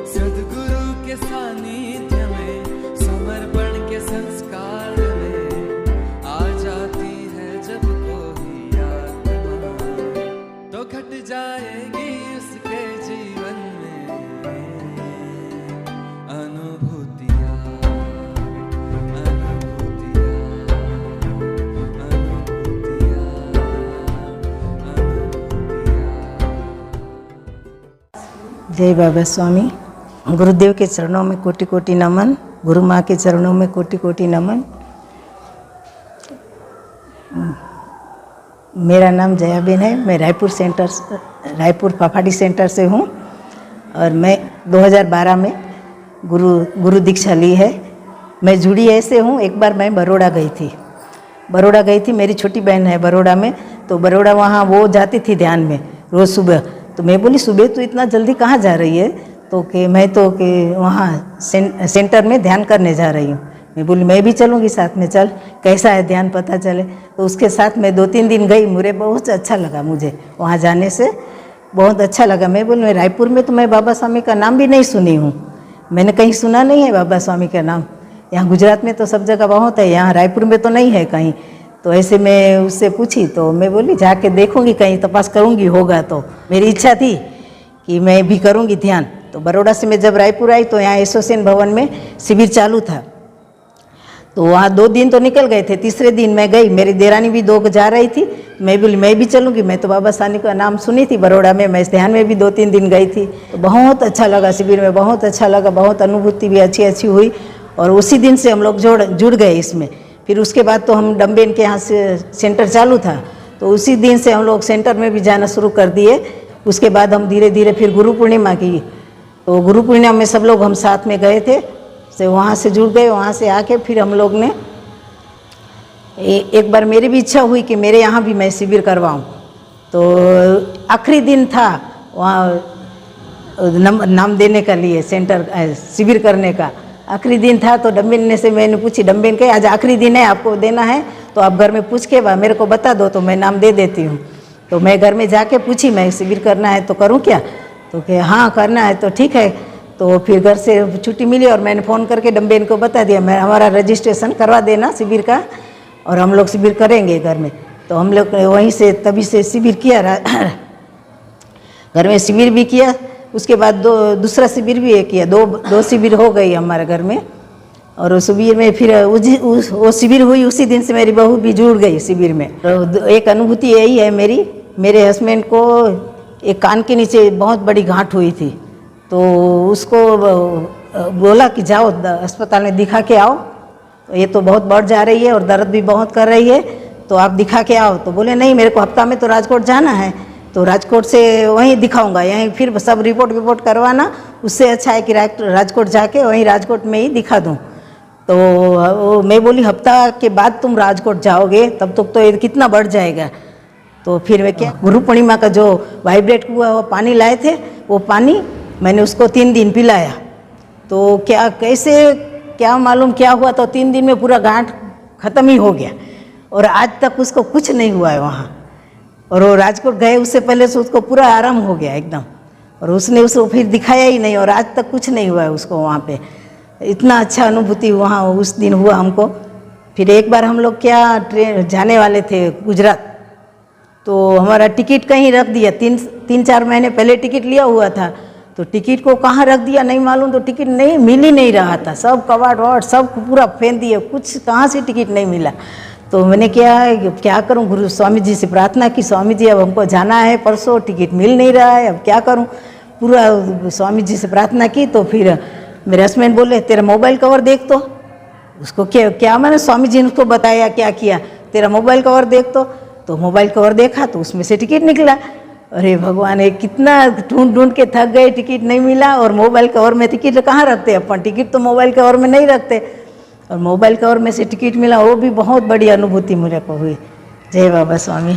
सद्गुरु के सानिध्य में समर्पण के संस्कार में आ जाती है जब कोई आत्मा, तो घट जाएगी उसके जीवन में अनुभूतियाँ, अनुभूतियाँ, अनुभूतियाँ, अनुभूतियाँ। जय बाबा स्वामी। गुरुदेव के चरणों में कोटि कोटि नमन, गुरु माँ के चरणों में कोटि कोटि नमन। मेरा नाम जयाबेन है। मैं रायपुर फाफाडी सेंटर से हूँ और मैं 2012 में गुरु दीक्षा ली है। मैं जुड़ी ऐसे हूँ, एक बार मैं बड़ौदा गई थी। मेरी छोटी बहन है बड़ौदा में, तो बड़ौदा वहाँ वो जाती थी ध्यान में रोज़ सुबह। तो मैं बोली सुबह तो इतना जल्दी कहाँ जा रही है? तो कि मैं तो कि वहाँ सेंटर में ध्यान करने जा रही हूँ। मैं बोली मैं भी चलूँगी साथ में, चल कैसा है ध्यान पता चले। तो उसके साथ मैं 2-3 दिन गई, मुझे बहुत अच्छा लगा, मुझे वहाँ जाने से बहुत अच्छा लगा। मैं बोली मैं रायपुर में तो मैं बाबा स्वामी का नाम भी नहीं सुनी हूँ, मैंने कहीं सुना नहीं है बाबा स्वामी का नाम। यहाँ गुजरात में तो सब जगह बहुत है, यहाँ रायपुर में तो नहीं है कहीं। तो ऐसे मैं उससे पूछी, तो मैं बोली जाके देखूँगी, कहीं तपास करूँगी, होगा तो। मेरी इच्छा थी कि मैं भी करूँगी ध्यान। तो बड़ौदा से मैं जब रायपुर आई तो यहाँ एसोसिएशन भवन में शिविर चालू था, तो वहाँ 2 दिन तो निकल गए थे। तीसरे दिन मैं गई, मेरी देरानी भी 2 जा रही थी। मैं बोली मैं भी चलूँगी, मैं तो बाबा स्वामी का नाम सुनी थी बड़ौदा में, मैं इस ध्यान में भी 2-3 दिन गई थी। तो बहुत अच्छा लगा शिविर में, बहुत अच्छा लगा, बहुत अनुभूति भी अच्छी हुई। और उसी दिन से हम लोग जुड़ गए इसमें। फिर उसके बाद तो हम डम्बेन के यहाँ से सेंटर चालू था, तो उसी दिन से हम लोग सेंटर में भी जाना शुरू कर दिए। उसके बाद हम धीरे धीरे फिर गुरु पूर्णिमा की, तो गुरु पूर्णिमा में सब लोग हम साथ में गए थे, से वहाँ से जुड़ गए। वहाँ से आके फिर हम लोग ने एक बार मेरी भी इच्छा हुई कि मेरे यहाँ भी मैं शिविर करवाऊँ। तो आखिरी दिन था वहाँ नाम देने का लिए, सेंटर शिविर करने का आखिरी दिन था। तो डम्बेन ने से मैंने पूछी, डम्बेन कहे आज आखिरी दिन है, आपको देना है तो आप घर में पूछ के मेरे को बता दो तो मैं नाम दे देती हूँ। तो मैं घर में जाके पूछी मैं शिविर करना है तो करूँ क्या? तो कहे हाँ करना है तो ठीक है। तो फिर घर से छुट्टी मिली और मैंने फ़ोन करके डम्बेन को बता दिया, मैं हमारा रजिस्ट्रेशन करवा देना शिविर का और हम लोग शिविर करेंगे घर में। तो हम लोग वहीं से तभी से शिविर किया, घर में शिविर भी किया। उसके बाद दूसरा शिविर भी किया, दो शिविर हो गई हमारे घर में। और उस शिविर में फिर वो शिविर हुई, उसी दिन से मेरी बहू भी जुड़ गई शिविर में। तो एक अनुभूति यही है मेरे हस्बैंड को एक कान के नीचे बहुत बड़ी गांठ हुई थी, तो उसको बोला कि जाओ अस्पताल में दिखा के आओ, तो ये तो बहुत बढ़ जा रही है और दर्द भी बहुत कर रही है, तो आप दिखा के आओ। तो बोले नहीं, मेरे को हफ्ता में तो राजकोट जाना है, तो राजकोट से वहीं दिखाऊंगा, यहीं फिर सब रिपोर्ट करवाना, उससे अच्छा है कि राजकोट जाके वहीं राजकोट में ही दिखा दूँ। तो मैं बोली हफ्ता के बाद तुम राजकोट जाओगे तब तक तो ये कितना बढ़ जाएगा। तो फिर मैं क्या, गुरु पूर्णिमा का जो वाइब्रेट हुआ वो पानी लाए थे, वो पानी मैंने उसको 3 दिन पिलाया। तो क्या मालूम क्या हुआ, तो 3 दिन में पूरा गांठ ख़त्म ही हो गया और आज तक उसको कुछ नहीं हुआ है वहाँ। और वो राजकोट गए उससे पहले से उसको पूरा आराम हो गया एकदम, और उसने उसको फिर दिखाया ही नहीं और आज तक कुछ नहीं हुआ है उसको वहाँ पे। इतना अच्छा अनुभूति वहाँ उस दिन हुआ हमको। फिर एक बार हम लोग क्या ट्रेन जाने वाले थे गुजरात, तो हमारा टिकट कहीं रख दिया, 3-4 महीने पहले टिकट लिया हुआ था, तो टिकट को कहाँ रख दिया नहीं मालूम, तो टिकट नहीं मिल ही नहीं रहा था, सब कबाड़ वबाड़ सब पूरा फेंक दिए, कुछ कहाँ से टिकट नहीं मिला। तो मैंने क्या करूं, गुरु स्वामी जी से प्रार्थना की, स्वामी जी अब हमको जाना है परसों, टिकट मिल नहीं रहा है, अब क्या करूं, पूरा स्वामी जी से प्रार्थना की। तो फिर मेरे हस्बैंड बोले तेरा मोबाइल कवर देख, तो उसको क्या मैंने स्वामी जी ने उसको बताया क्या किया, तेरा मोबाइल कवर देख। तो मोबाइल कवर देखा तो उसमें से टिकट निकला। अरे भगवान, ये कितना ढूंढ के थक गए, टिकट नहीं मिला। और मोबाइल कवर में टिकट कहाँ रखते अपन, टिकट तो मोबाइल कवर में नहीं रखते, और मोबाइल कवर में से टिकट मिला, वो भी बहुत बड़ी अनुभूति मुझे को हुई। जय बाबा स्वामी।